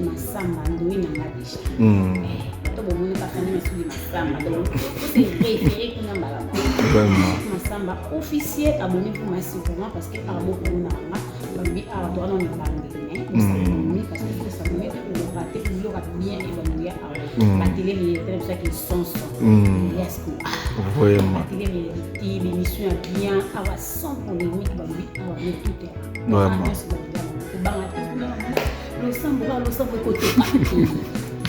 masamba ndoi na madisha to bomoni ka fani mesuli masamba donc c'est référé kuna mbala Vraiment. masamba officier abonné pour ma sûrement parce que abo kuna ma bambi a doit non bandine parce que ça me met au raté pour le bien évaluer la télé mais c'est ça qui sens yes Vraiment. la télé mais l'émission a bien avoir sans polémique bambi a tout Vraiment. Le sang côté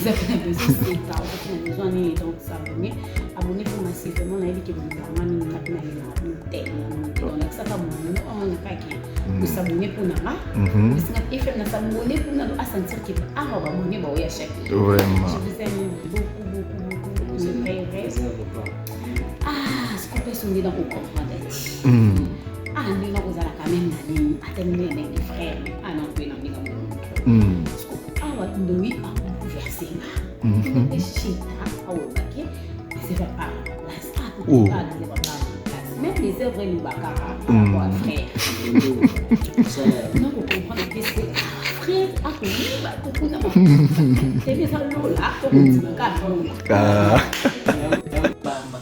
vous avez besoin donc s'abonner pour ma site vraiment na que vraiment donc ça va on a vous s'abonner pour nama parce que na s'abonner pour na à sentir que va abonner ba ya chaque Vraiment. je vous aime beaucoup ce qu'on peut sonner dans au comprendre ni na kozala quand même na nini atengene na frère non pe na minga mo awa ndoi a converser na chita awa ok c'est pas la star même les œuvres nous bakara pour frère non on comprend que c'est frère a connu ba to kuna c'est bien ça là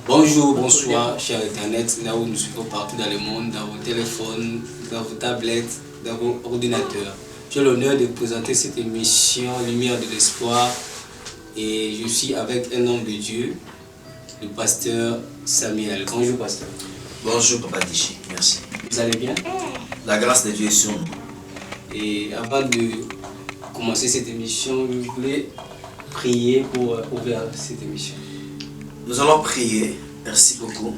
Bonjour, bonsoir, cher Internet, là où nous suivons partout dans le monde, dans vos téléphones, dans vos tablettes, dans vos ordinateurs. J'ai l'honneur de présenter cette émission Lumière de l'espoir et je suis avec un homme de Dieu, le pasteur Samuel. Bonjour, pasteur. Bonjour, Papa Tichi, merci. Vous allez bien? La grâce de Dieu est sur nous. Et avant de commencer cette émission, je voulais prier pour ouvrir cette émission. Nous allons prier. Merci beaucoup.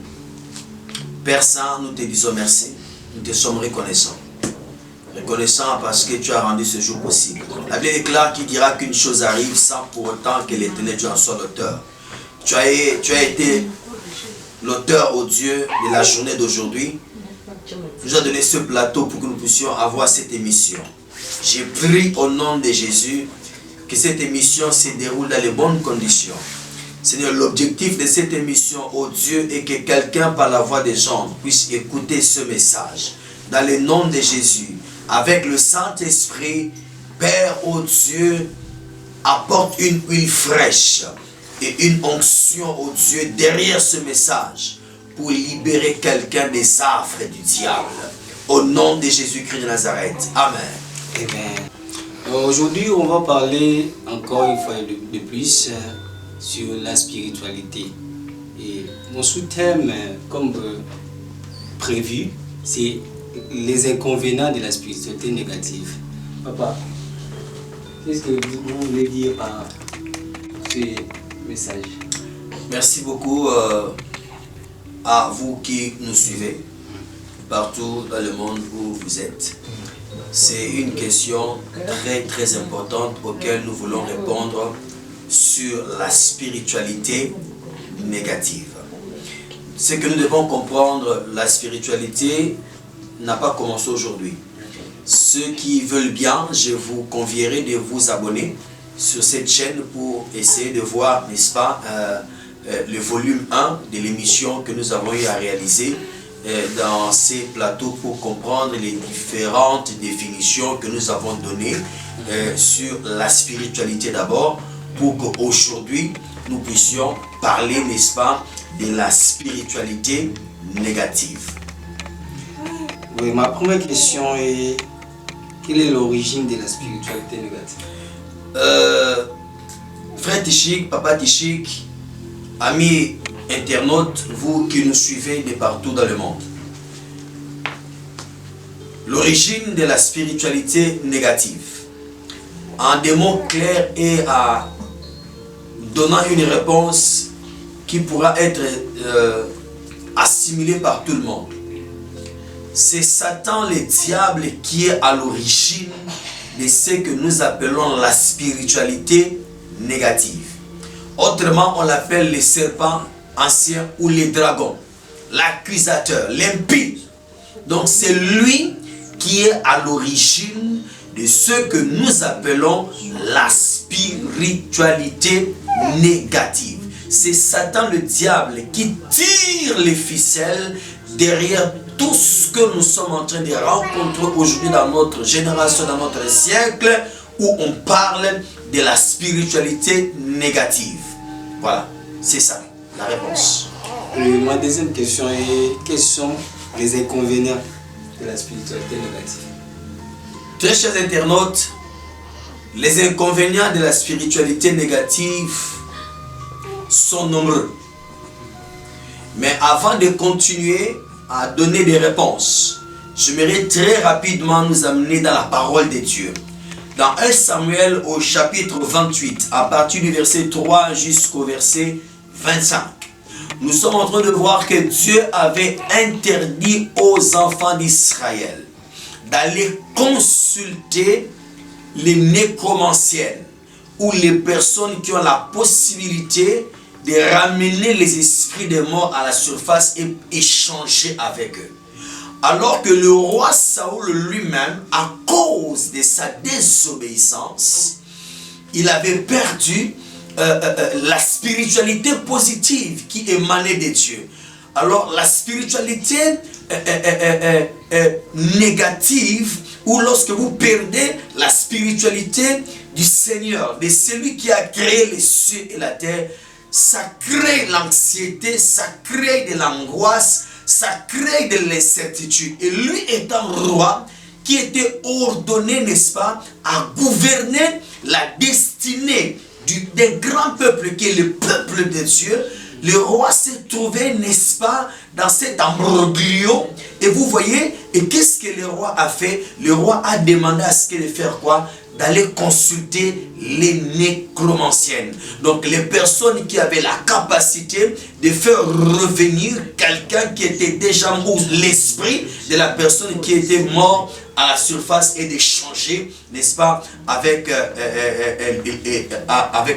Père Saint, nous te disons merci. Nous te sommes reconnaissants. Reconnaissants parce que tu as rendu ce jour possible. La Bible déclare qu'il dira qu'une chose arrive sans pour autant que l'Éternel Dieu en soit l'auteur. Tu as été l'auteur, ô Dieu, de la journée d'aujourd'hui. Tu nous as donné ce plateau pour que nous puissions avoir cette émission. J'ai prié au nom de Jésus que cette émission se déroule dans les bonnes conditions. Seigneur, l'objectif de cette émission, oh Dieu, est que quelqu'un par la voix des gens puisse écouter ce message. Dans le nom de Jésus, avec le Saint-Esprit, Père, oh Dieu, apporte une huile fraîche et une onction, oh Dieu, derrière ce message pour libérer quelqu'un des affres du diable. Au nom de Jésus-Christ de Nazareth. Amen. Amen. Aujourd'hui, on va parler encore une fois de plus sur la spiritualité. Et mon sous-thème, comme prévu, c'est les inconvénients de la spiritualité négative. Papa, qu'est-ce que vous voulez dire par ce message? Merci beaucoup à vous qui nous suivez partout dans le monde où vous êtes. C'est une question très importante auquel nous voulons répondre sur la spiritualité négative. Ce que nous devons comprendre, la spiritualité n'a pas commencé aujourd'hui. Ceux qui veulent bien, je vous convierai de vous abonner sur cette chaîne pour essayer de voir, n'est-ce pas, le volume 1 de l'émission que nous avons eu à réaliser dans ces plateaux pour comprendre les différentes définitions que nous avons données sur la spiritualité d'abord, pour qu'aujourd'hui nous puissions parler, n'est-ce pas, de la spiritualité négative. Oui, ma première question est: quelle est l'origine de la spiritualité négative? Frère Tichik, Papa Tichik, amis internautes, vous qui nous suivez de partout dans le monde, l'origine de la spiritualité négative, en des mots clairs et à donnant une réponse qui pourra être assimilée par tout le monde. C'est Satan, le diable, qui est à l'origine de ce que nous appelons la spiritualité négative. Autrement, on l'appelle le serpent ancien ou le dragon, l'accusateur, l'impie. Donc c'est lui qui est à l'origine de ce que nous appelons la spiritualité négative. C'est Satan le diable qui tire les ficelles derrière tout ce que nous sommes en train de rencontrer aujourd'hui dans notre génération, dans notre siècle, où on parle de la spiritualité négative? Voilà, c'est ça la réponse. Ma deuxième question est, quels sont les inconvénients de la spiritualité négative? Très chers internautes, les inconvénients de la spiritualité négative sont nombreux. Mais avant de continuer à donner des réponses, j'aimerais très rapidement nous amener dans la parole de Dieu. Dans 1 Samuel au chapitre 28, à partir du verset 3 jusqu'au verset 25, nous sommes en train de voir que Dieu avait interdit aux enfants d'Israël d'aller consulter les nécromanciennes ou les personnes qui ont la possibilité de ramener les esprits des morts à la surface et échanger avec eux. Alors que le roi Saoul lui-même, à cause de sa désobéissance, il avait perdu la spiritualité positive qui émanait de Dieu. Alors la spiritualité négative, ou lorsque vous perdez la spiritualité du Seigneur, de celui qui a créé les cieux et la terre, ça crée l'anxiété, ça crée de l'angoisse, ça crée de l'incertitude. Et lui étant roi, qui était ordonné, n'est-ce pas, à gouverner la destinée d'un grand peuple qui est le peuple de Dieu, le roi s'est trouvé, n'est-ce pas, dans cet imbroglio. Et vous voyez, et qu'est-ce que le roi a fait? Le roi a demandé à ce qu'il de faire quoi? D'aller consulter les nécromanciennes. Donc les personnes qui avaient la capacité de faire revenir quelqu'un qui était déjà mort, l'esprit de la personne qui était mort à la surface, et d'échanger, n'est-ce pas, avec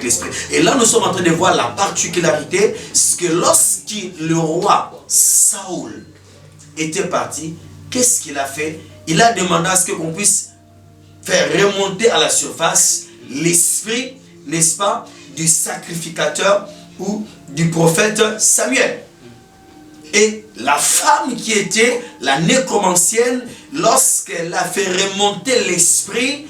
l'esprit. Et là, nous sommes en train de voir la particularité, c'est que lorsque le roi Saoul était parti, qu'est-ce qu'il a fait? Il a demandé à ce qu'on puisse faire remonter à la surface l'esprit, n'est-ce pas, du sacrificateur ou du prophète Samuel. Et la femme qui était la nécromancienne, lorsqu'elle a fait remonter l'esprit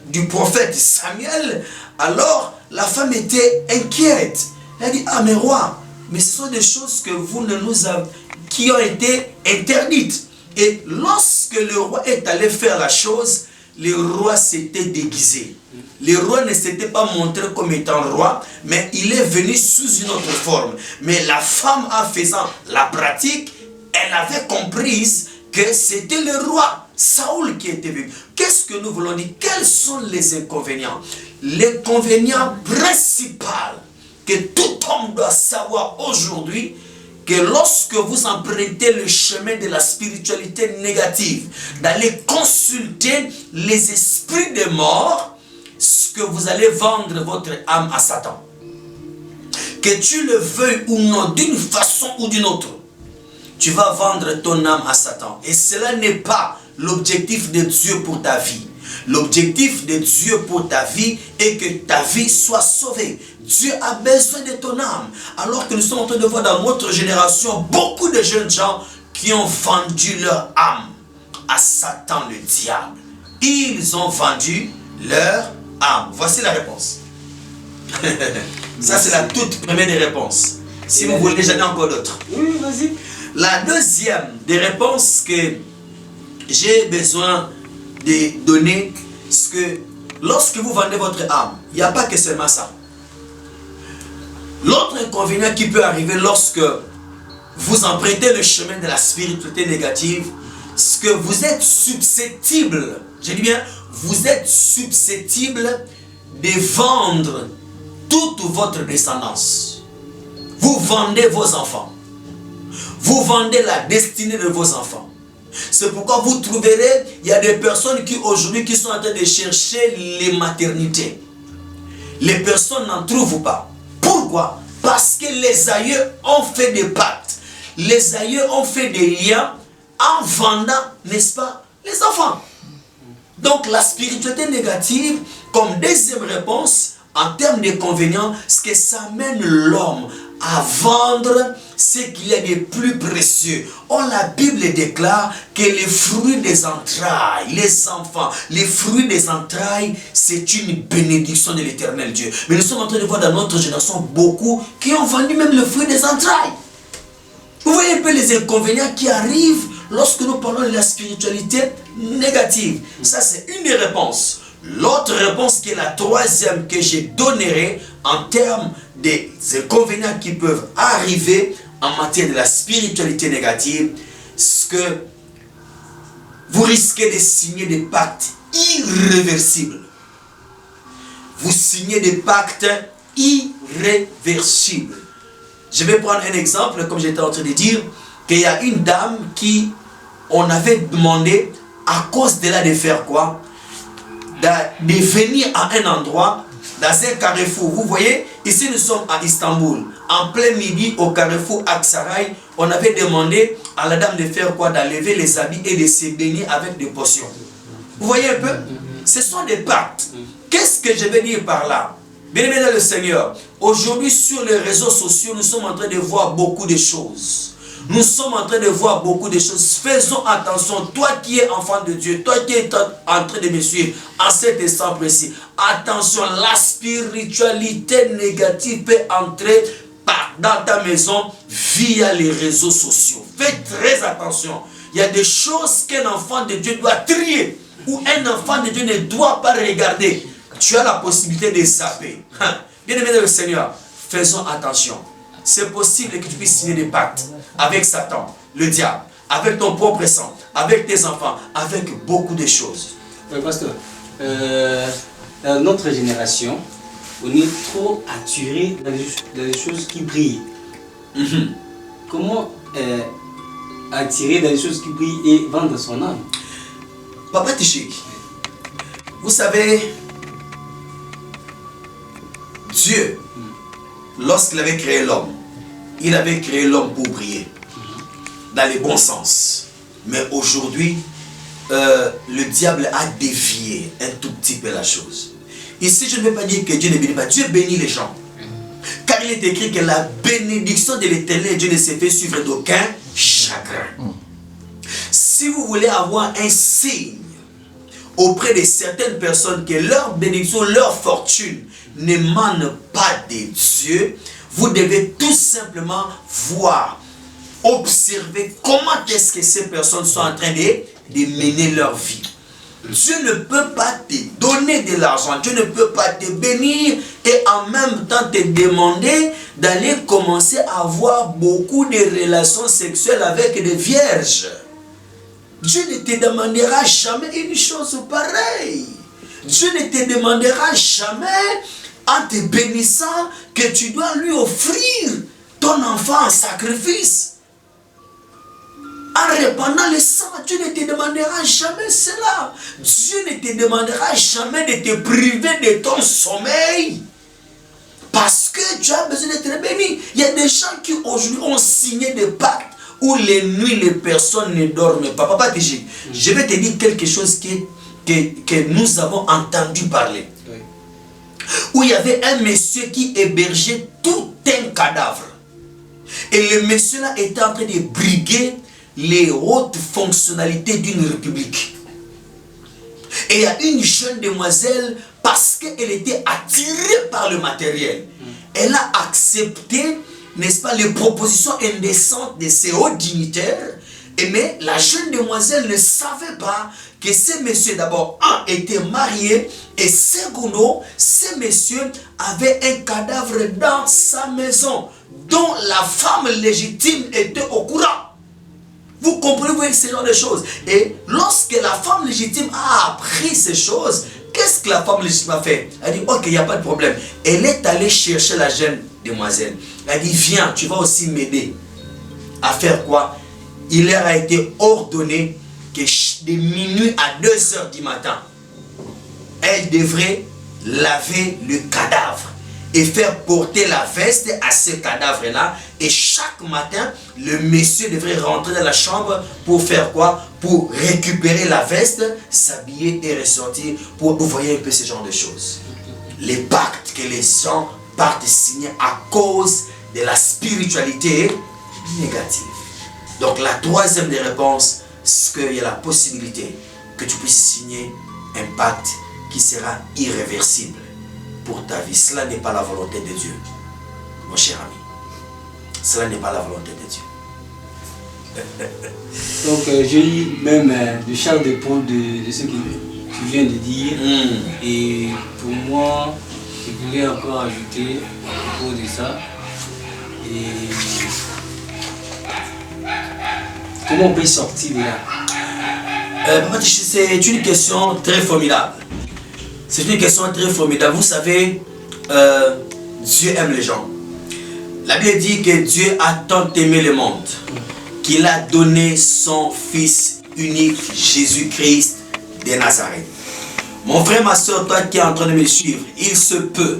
du prophète Samuel, alors la femme était inquiète. Elle a dit, ah mais roi, mais ce sont des choses que vous ne nous avez, qui ont été interdites. Et lorsque le roi est allé faire la chose, le roi s'était déguisé. Le roi ne s'était pas montré comme étant roi, mais il est venu sous une autre forme. Mais la femme, en faisant la pratique, elle avait compris que c'était le roi Saoul qui était venu. Qu'est-ce que nous voulons dire? Quels sont les inconvénients? L'inconvénient principal que tout homme doit savoir aujourd'hui, que lorsque vous empruntez le chemin de la spiritualité négative, d'aller consulter les esprits des morts, ce que vous allez vendre votre âme à Satan. Que tu le veuilles ou non, d'une façon ou d'une autre, tu vas vendre ton âme à Satan. Et cela n'est pas l'objectif de Dieu pour ta vie. L'objectif de Dieu pour ta vie est que ta vie soit sauvée. Dieu a besoin de ton âme. Alors que nous sommes en train de voir dans notre génération beaucoup de jeunes gens qui ont vendu leur âme à Satan le diable. Ils ont vendu leur âme. Voici la réponse. Ça c'est la toute première des réponses. Si vous voulez, j'en ai encore d'autres. Oui, vas-y. La deuxième des réponses que j'ai besoin de donner, c'est que lorsque vous vendez votre âme, il n'y a pas que seulement ça. L'autre inconvénient qui peut arriver lorsque vous empruntez le chemin de la spiritualité négative, c'est que vous êtes susceptible, je dis bien, vous êtes susceptible de vendre toute votre descendance. Vous vendez vos enfants. Vous vendez la destinée de vos enfants. C'est pourquoi vous trouverez, il y a des personnes qui aujourd'hui qui sont en train de chercher les maternités. Les personnes n'en trouvent pas. Pourquoi? Parce que les aïeux ont fait des pactes. Les aïeux ont fait des liens en vendant, n'est-ce pas, les enfants. Donc la spiritualité négative, comme deuxième réponse, en termes d'inconvénients, c'est que ça amène l'homme à vendre ce qu'il y a de plus précieux. Or, la Bible déclare que les fruits des entrailles, les enfants, les fruits des entrailles, c'est une bénédiction de l'Éternel Dieu. Mais nous sommes en train de voir dans notre génération beaucoup qui ont vendu même le fruit des entrailles. Vous voyez un peu les inconvénients qui arrivent lorsque nous parlons de la spiritualité négative. Ça, c'est une des réponses. L'autre réponse qui est la troisième que je donnerai en termes des inconvénients qui peuvent arriver en matière de la spiritualité négative, c'est que vous risquez de signer des pactes irréversibles. Vous signez des pactes irréversibles. Je vais prendre un exemple, comme j'étais en train de dire, qu'il y a une dame qui, on avait demandé, à cause de là de faire quoi? De venir à un endroit, dans un carrefour. Vous voyez, ici nous sommes à Istanbul. En plein midi, au carrefour Aksaray, on avait demandé à la dame de faire quoi? D'enlever les habits et de se baigner avec des potions. Vous voyez un peu? Ce sont des pactes. Qu'est-ce que je veux dire par là? Bien-aimés dans le Seigneur, aujourd'hui sur les réseaux sociaux, nous sommes en train de voir beaucoup de choses. Nous sommes en train de voir beaucoup de choses. Faisons attention. Toi qui es enfant de Dieu, toi qui es en train de me suivre en cet instant précis, attention, la spiritualité négative peut entrer dans ta maison via les réseaux sociaux. Fais très attention. Il y a des choses qu'un enfant de Dieu doit trier ou un enfant de Dieu ne doit pas regarder. Tu as la possibilité de zapper. Bien-aimé dans le Seigneur, faisons attention. C'est possible que tu puisses signer des pactes avec Satan, le diable, avec ton propre sang, avec tes enfants, avec beaucoup de choses. Oui, pasteur, dans notre génération, on est trop attiré dans les choses qui brillent. Comment attirer dans les choses qui brillent et vendre son âme? Papa Tichik, vous savez, Dieu, lorsqu'il avait créé l'homme, il avait créé l'homme pour briller, dans le bon sens. Mais aujourd'hui, le diable a dévié un tout petit peu la chose. Ici, je ne veux pas dire que Dieu ne bénit pas. Dieu bénit les gens. Car il est écrit que la bénédiction de l'Éternel, Dieu ne s'est fait suivre d'aucun chagrin. Si vous voulez avoir un signe auprès de certaines personnes que leur bénédiction, leur fortune n'émane pas de Dieu, vous devez tout simplement voir, observer comment est-ce que ces personnes sont en train de mener leur vie. Dieu ne peut pas te donner de l'argent, Dieu ne peut pas te bénir et en même temps te demander d'aller commencer à avoir beaucoup de relations sexuelles avec des vierges. Dieu ne te demandera jamais une chose pareille. Dieu ne te demandera jamais, en te bénissant, que tu dois lui offrir ton enfant en sacrifice. En répandant le sang, Dieu ne te demandera jamais cela. Dieu ne te demandera jamais de te priver de ton sommeil. Parce que tu as besoin d'être béni. Il y a des gens qui aujourd'hui ont signé des pactes où les nuits, les personnes ne dorment pas. Papa Tichik, je vais te dire quelque chose que nous avons entendu parler. Oui. Où il y avait un monsieur qui hébergeait tout un cadavre. Et le monsieur-là était en train de briguer les hautes fonctionnalités d'une république. Et il y a une jeune demoiselle, parce qu'elle était attirée par le matériel, elle a accepté, n'est-ce pas, les propositions indécentes de ces hauts dignitaires. Mais la jeune demoiselle ne savait pas que ce monsieur, d'abord, était marié, et secondo, ce monsieur avait un cadavre dans sa maison, dont la femme légitime était au courant. Vous comprenez ce genre de choses. Et lorsque la femme légitime a appris ces choses, qu'est-ce que la femme légitime a fait? Elle dit, ok, il n'y a pas de problème. Elle est allée chercher la jeune demoiselle. Elle dit, viens, tu vas aussi m'aider. À faire quoi? Il leur a été ordonné que de minuit à 2 heures du matin, elle devrait laver le cadavre et faire porter la veste à ce cadavre-là. Et chaque matin, le monsieur devrait rentrer dans la chambre pour faire quoi? Pour récupérer la veste, s'habiller et ressortir. Vous voyez un peu ce genre de choses. Les pactes que les gens partent signer à cause de la spiritualité négative. Donc la troisième des réponses, c'est qu'il y a la possibilité que tu puisses signer un pacte qui sera irréversible pour ta vie. Cela n'est pas la volonté de Dieu, mon cher ami. Cela n'est pas la volonté de Dieu. Donc je lis même de chaque dépôt de ce que tu viens de dire. Et pour moi, je voulais encore ajouter à propos de ça. Et comment on peut sortir de là? C'est une question très formidable. C'est une question très formidable. Vous savez, Dieu aime les gens. La Bible dit que Dieu a tant aimé le monde qu'il a donné son Fils unique, Jésus-Christ de Nazareth. Mon frère, ma soeur, toi qui es en train de me suivre, il se peut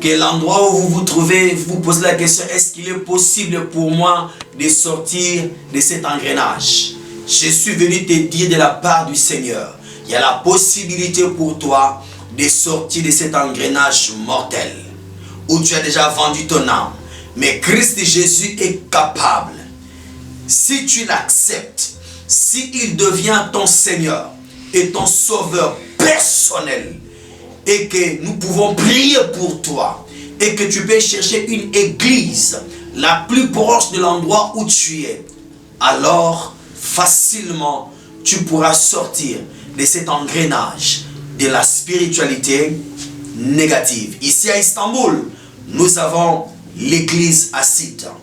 que l'endroit où vous vous trouvez, vous posez la question, est-ce qu'il est possible pour moi de sortir de cet engrenage? Je suis venu te dire de la part du Seigneur, il y a la possibilité pour toi de sortir de cet engrenage mortel où tu as déjà vendu ton âme. Mais Christ Jésus est capable, si tu l'acceptes, s'il devient ton Seigneur et ton Sauveur personnel, et que nous pouvons prier pour toi, et que tu peux chercher une église la plus proche de l'endroit où tu es, alors facilement tu pourras sortir de cet engrenage de la spiritualité négative. Ici à Istanbul, nous avons l'église Asita,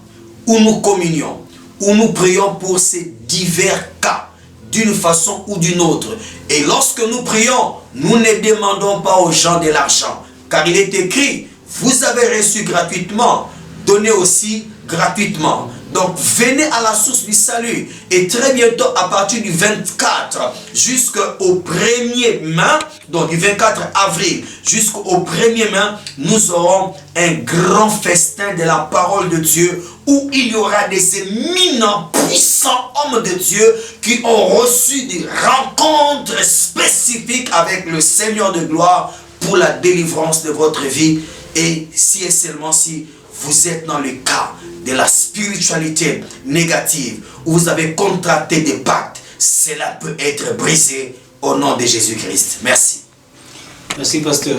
où nous communions, où nous prions pour ces divers cas, d'une façon ou d'une autre. Et lorsque nous prions, nous ne demandons pas aux gens de l'argent, car il est écrit, vous avez reçu gratuitement, donnez aussi gratuitement. Donc venez à la source du salut. Et très bientôt, à partir du 24 jusqu'au 1er mai, donc du 24 avril jusqu'au 1er mai, nous aurons un grand festin de la parole de Dieu où il y aura des éminents, puissants hommes de Dieu qui ont reçu des rencontres spécifiques avec le Seigneur de gloire pour la délivrance de votre vie. Et si et seulement si vous êtes dans le cas de la spiritualité négative, où vous avez contracté des pactes, cela peut être brisé au nom de Jésus-Christ. Merci. Merci, pasteur.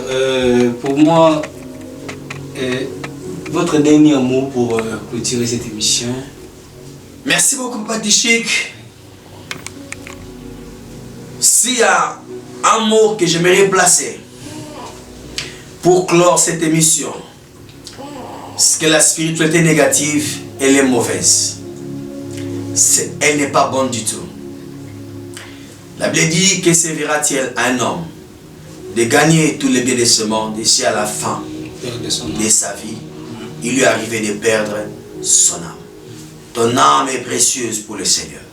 Pour moi, votre dernier mot pour clôturer cette émission. Merci beaucoup, Papa Chic. S'il y a un mot que j'aimerais placer pour clore cette émission, c'est que la spiritualité négative, elle est mauvaise. Elle n'est pas bonne du tout. La Bible dit que servira-t-il à un homme de gagner tous les biens de ce monde, et si à la fin de sa vie, il lui est arrivé de perdre son âme. Ton âme est précieuse pour le Seigneur.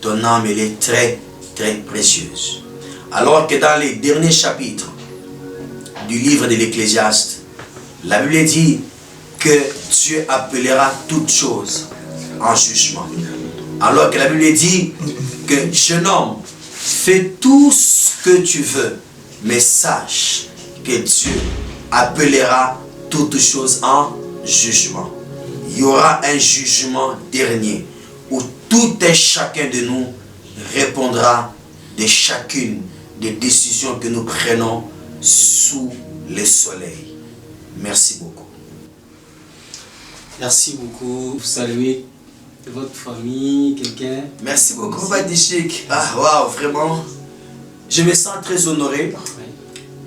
Ton âme, elle est très, très précieuse. Alors que dans les derniers chapitres du livre de l'Ecclésiaste, la Bible dit que Dieu appellera toutes choses en jugement. Alors que la Bible dit que, jeune homme, fais tout ce que tu veux, mais sache que Dieu appellera toutes choses en jugement. Il y aura un jugement dernier où tout et chacun de nous répondra de chacune des décisions que nous prenons sous le soleil. Merci beaucoup. Merci beaucoup. Vous saluez votre famille, quelqu'un. Merci beaucoup, Papa Chic. Ah, waouh, vraiment. Je me sens très honoré.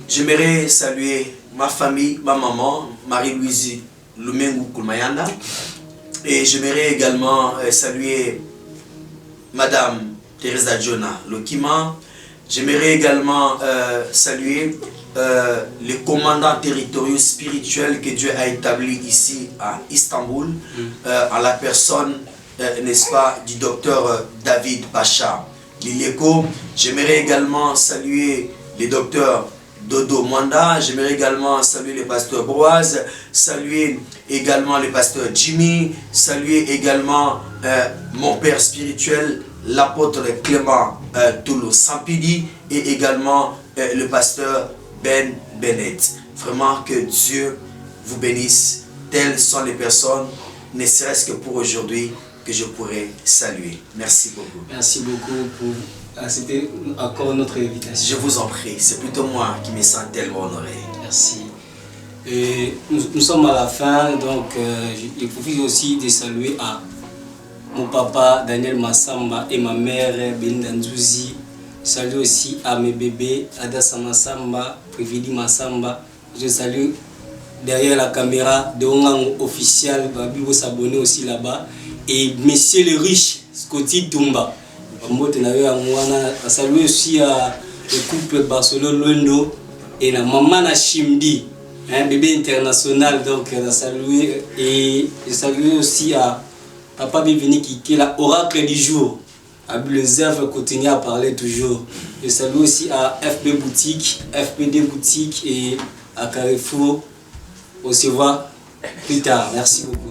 J'aimerais saluer ma famille, ma maman, Marie-Louise Lumengu Kulmayanda. Et j'aimerais également saluer Madame Teresa Jonah Lokima. J'aimerais également saluer les commandants territoriaux spirituels que Dieu a établis ici à Istanbul, en la personne, n'est-ce pas, du docteur David Pacha Lileko. J'aimerais également saluer les docteurs Dodo Mwanda. J'aimerais également saluer le pasteur Boaz, saluer également le pasteur Jimmy, saluer également mon père spirituel, l'apôtre Clément Toulouse Sampidi, et également le pasteur Ben Bennett. Vraiment que Dieu vous bénisse telles sont les personnes, ne serait-ce que pour aujourd'hui, que je pourrais saluer. Merci beaucoup. Merci beaucoup pour accepter encore notre invitation. Je vous en prie, c'est plutôt moi qui me sens tellement honoré. Merci. Et nous sommes à la fin, donc il profite aussi de saluer à mon papa Daniel Massamba et ma mère Belinda Nzouzi. Je salue aussi à mes bébés Adassa Massamba, Privili Massamba. Je salue derrière la caméra de Ongang officiel, Babi vous s'abonner aussi là-bas. Et Monsieur le riche, Scotty Tumba. Je salue aussi à le couple Barcelone Luendo et la maman Chimdi, un bébé international. Donc je salue et je salue aussi à Papa Bivini qui est l'oracle du jour. Les œuvres continuent à parler toujours. Je salue aussi à FB Boutique, FPD Boutique et à Carrefour. On se voit plus tard. Merci beaucoup.